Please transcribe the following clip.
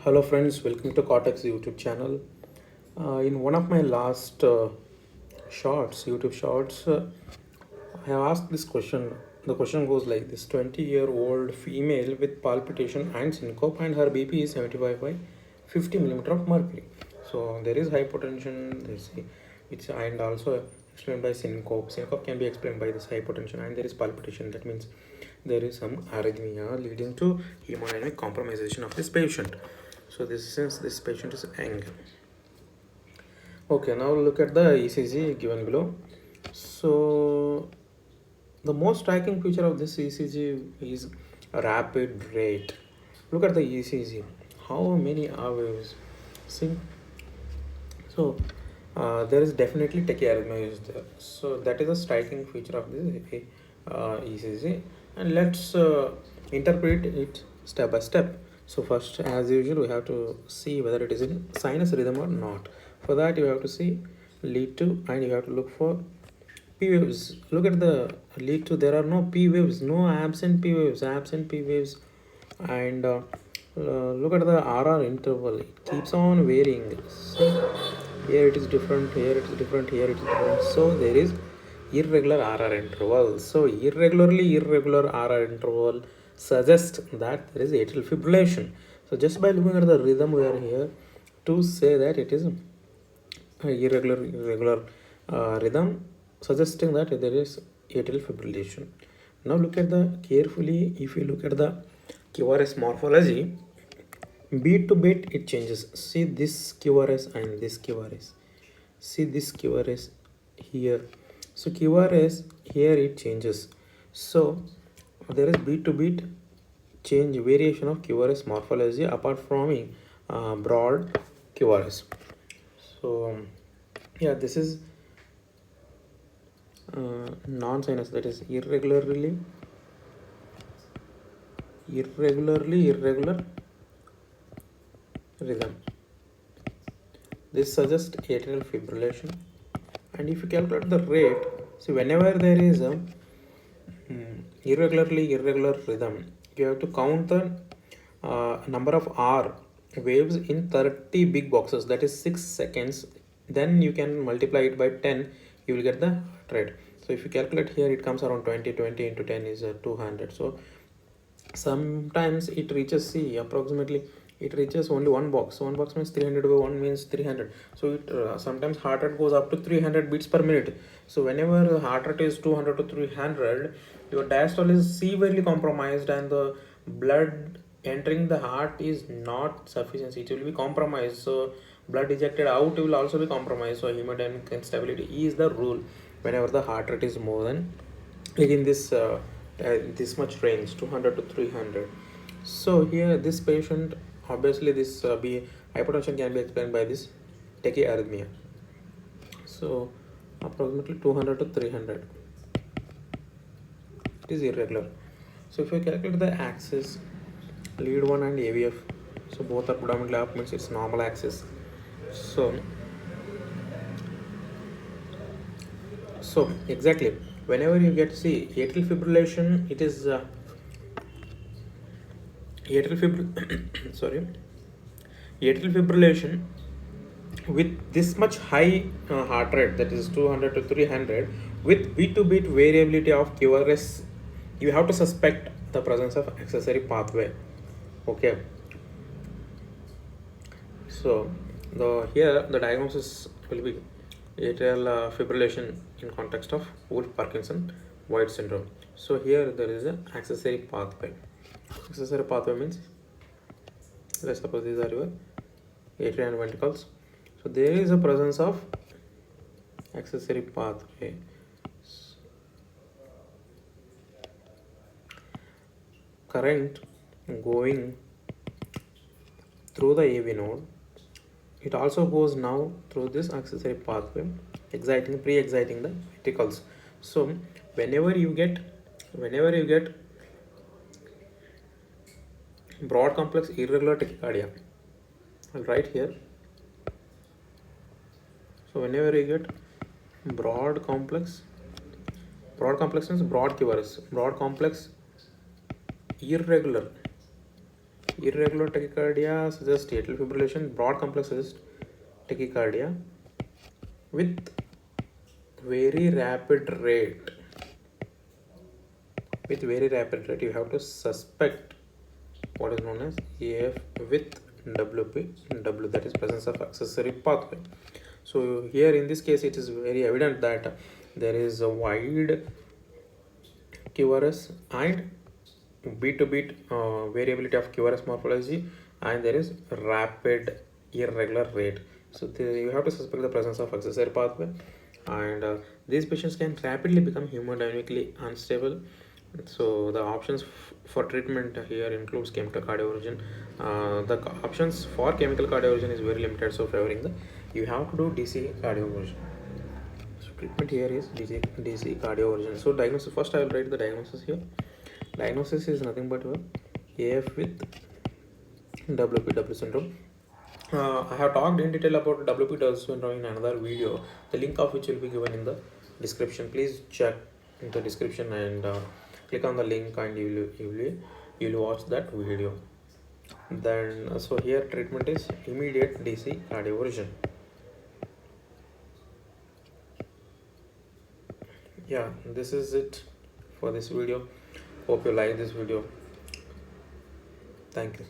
Hello friends, welcome to Cortex YouTube channel. In one of my last YouTube shorts, I have asked this question. The question goes like this: 20-year-old female with palpitation and syncope, and her BP is 75 by 50 millimeter of mercury. So there is hypotension. They say it's and also explained by syncope. Syncope can be explained by this hypotension, and there is palpitation. That means there is some arrhythmia leading to hemodynamic compromisation of this patient. So this since this patient is young. Okay, now look at the ECG given below. So the most striking feature of this ECG is a rapid rate. Look at the ECG. How many R waves? See, so there is definitely tachyarrhythmia is there. So that is a striking feature of this ECG, and let's interpret it step by step. So first, as usual, we have to see whether it is in sinus rhythm or not. For that, you have to see lead to, and you have to look for P waves. Look at the lead to. There are no P waves, no absent P waves, and look at the RR interval. It keeps on varying. See, here it is different. Here it is different. Here it is different. So there is irregular RR interval. So irregular RR interval suggests that there is atrial fibrillation. So just by looking at the rhythm, we are here to say that it is irregular rhythm, suggesting that there is atrial fibrillation. Now look at the carefully. If you look at the QRS morphology, beat to beat it changes. See this QRS and this QRS. See this QRS here. So QRS here it changes. So there is beat to beat change variation of QRS morphology apart from broad QRS. So yeah, this is non-sinus, that is irregular rhythm. This suggests atrial fibrillation. And if you calculate the rate, see whenever there is a irregular rhythm, you have to count the number of R waves in 30 big boxes, that is 6 seconds. Then you can multiply it by 10, you will get the rate. So if you calculate here, it comes around 20 into 10 is 200. So sometimes it reaches, see, approximately it reaches only one box. So one box means 300 by 1 means 300. So it sometimes heart rate goes up to 300 beats per minute. So whenever the heart rate is 200 to 300, your diastole is severely compromised, and the blood entering the heart is not sufficient. It will be compromised. So blood ejected out will also be compromised. So hemodynamic instability is the rule whenever the heart rate is more than, like in this much range, 200 to 300. So here this patient, obviously this hypertension can be explained by this tachyarrhythmia. So approximately 200 to 300, it is irregular. So if you calculate the axis, lead 1 and AVF, so both are predominantly up, means it's normal axis. So exactly whenever you get, see, atrial fibrillation, it is atrial fibrillation with this much high heart rate, that is 200 to 300, with beat to beat variability of QRS, you have to suspect the presence of accessory pathway. Okay, so here the diagnosis will be atrial fibrillation in context of Wolff-Parkinson-White syndrome. So here there is an accessory pathway. Accessory pathway means, let's suppose these are your atria and ventricles. So there is a presence of accessory pathway. Current going through the AV node, it also goes now through this accessory pathway, pre-exciting the ventricles. So whenever you get broad complex irregular tachycardia, right here. So whenever you get broad complex means broad QRS, broad complex irregular Irregular tachycardia suggests atrial fibrillation. Broad complex suggests tachycardia with very rapid rate. With very rapid rate, you have to suspect what is known as AF with WPW, that is presence of accessory pathway. So here in this case, it is very evident that there is a wide QRS and beat to beat variability of QRS morphology, and there is rapid irregular rate. So you have to suspect the presence of accessory pathway, and these patients can rapidly become hemodynamically unstable. So the options for treatment here includes chemical cardioversion. The options for chemical cardioversion is very limited, so favoring the you have to do DC cardioversion. So treatment here is DC cardioversion. So diagnosis, first I will write the diagnosis here. Diagnosis is nothing but AF with WPW syndrome. I have talked in detail about WPW syndrome in another video, the link of which will be given in the description. Please check in the description and click on the link, and you'll watch that video. Then so here treatment is immediate DC cardioversion. Yeah, this is it for this video. Hope you like this video. Thank you.